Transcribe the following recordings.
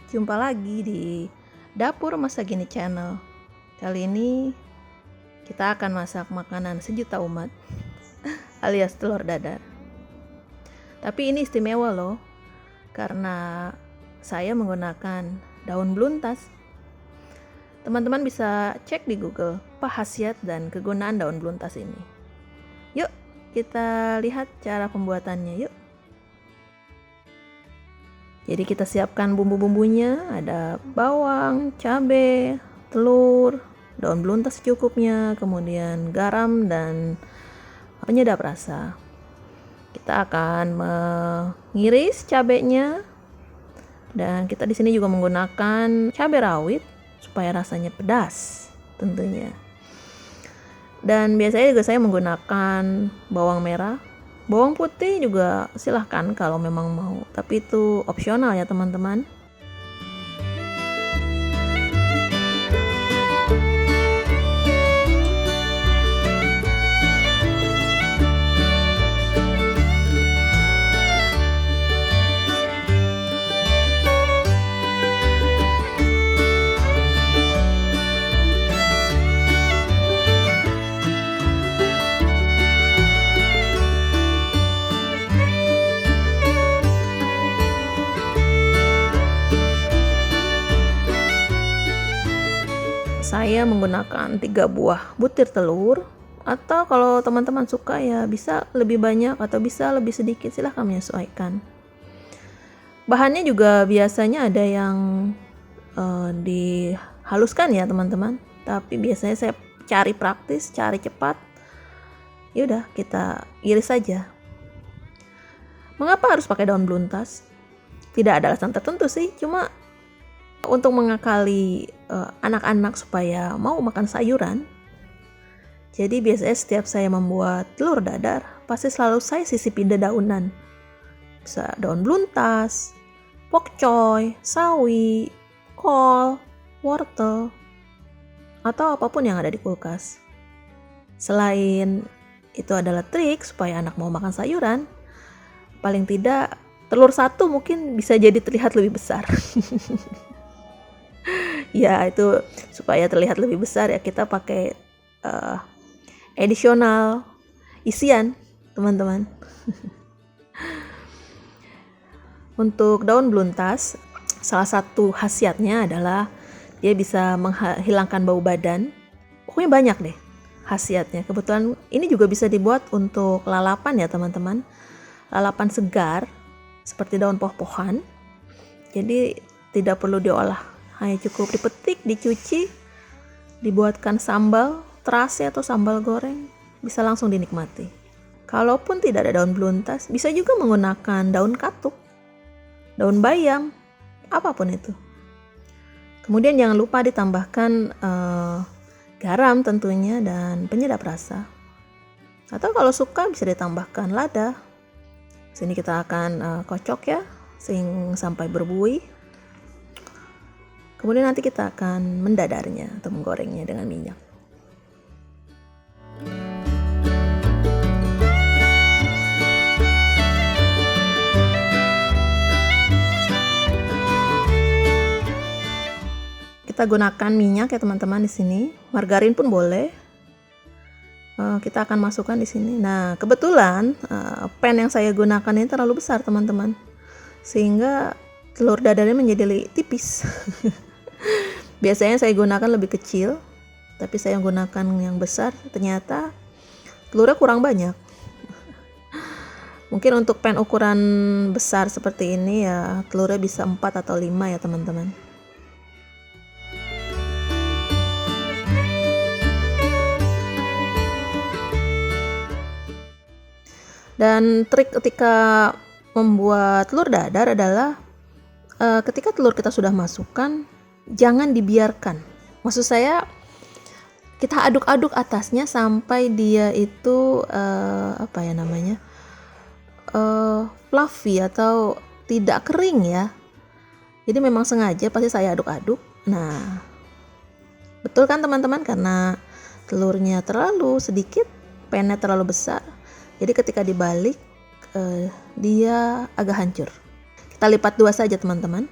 Jumpa lagi di Dapur Masa Gini Channel. Kali ini kita akan masak makanan sejuta umat alias telur dadar. Tapi ini istimewa loh, karena saya menggunakan daun beluntas. Teman-teman bisa cek di Google apa khasiat dan kegunaan daun beluntas ini. Yuk kita lihat cara pembuatannya yuk. Jadi kita siapkan bumbu-bumbunya, ada bawang, cabai, telur, daun beluntas secukupnya, kemudian garam dan penyedap rasa. Kita akan mengiris cabainya, dan kita di sini juga menggunakan cabai rawit supaya rasanya pedas tentunya. Dan biasanya juga saya menggunakan bawang merah. Bawang putih juga silahkan kalau memang mau, tapi itu opsional ya teman-teman. Saya menggunakan 3 buah butir telur, atau kalau teman-teman suka ya bisa lebih banyak atau bisa lebih sedikit, silahkan menyesuaikan. Bahannya juga biasanya ada yang dihaluskan ya teman-teman, tapi biasanya saya cari praktis, cari cepat. Yaudah kita iris saja. Mengapa harus pakai daun beluntas? Tidak ada alasan tertentu sih, cuma untuk mengakali anak-anak supaya mau makan sayuran. Jadi biasanya setiap saya membuat telur dadar, pasti selalu saya sisipi dedaunan. Bisa daun beluntas, pokcoy, sawi, kol, wortel, atau apapun yang ada di kulkas. Selain itu adalah trik supaya anak mau makan sayuran, paling tidak telur satu mungkin bisa jadi terlihat lebih besar. Ya itu supaya terlihat lebih besar ya kita pakai additional isian teman-teman. Untuk daun beluntas, salah satu khasiatnya adalah dia bisa menghilangkan bau badan. Pokoknya banyak deh khasiatnya. Kebetulan ini juga bisa dibuat untuk lalapan ya teman-teman. Lalapan segar seperti daun poh-pohan. Jadi tidak perlu diolah. Hanya cukup dipetik, dicuci, dibuatkan sambal terasi atau sambal goreng, bisa langsung dinikmati. Kalaupun tidak ada daun beluntas, bisa juga menggunakan daun katuk, daun bayam, apapun itu. Kemudian jangan lupa ditambahkan garam tentunya dan penyedap rasa. Atau kalau suka bisa ditambahkan lada. Sini kita akan kocok ya, sampai berbuih. Kemudian nanti kita akan mendadarnya atau menggorengnya dengan minyak. Kita gunakan minyak ya teman-teman di sini. Margarin pun boleh. Kita akan masukkan di sini. Nah, kebetulan pan yang saya gunakan ini terlalu besar teman-teman, sehingga telur dadarnya menjadi tipis. Biasanya saya gunakan lebih kecil, tapi saya gunakan yang besar, ternyata telurnya kurang banyak. Mungkin untuk pan ukuran besar seperti ini ya telurnya bisa 4 atau 5 ya teman-teman. Dan trik ketika membuat telur dadar adalah ketika telur kita sudah masukkan, jangan dibiarkan. Maksud saya kita aduk-aduk atasnya sampai dia itu fluffy atau tidak kering ya. Jadi memang sengaja pasti saya aduk-aduk. Nah, betul kan teman-teman, karena telurnya terlalu sedikit, pannya terlalu besar. Jadi ketika dibalik dia agak hancur. Kita lipat 2 saja teman-teman.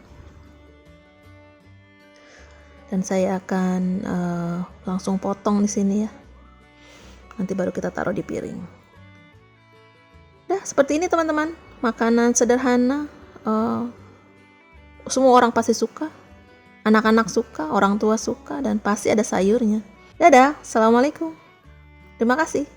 Dan saya akan langsung potong di sini ya. Nanti baru kita taruh di piring. Nah, seperti ini teman-teman. Makanan sederhana. Semua orang pasti suka. Anak-anak suka, orang tua suka, dan pasti ada sayurnya. Dadah, assalamualaikum. Terima kasih.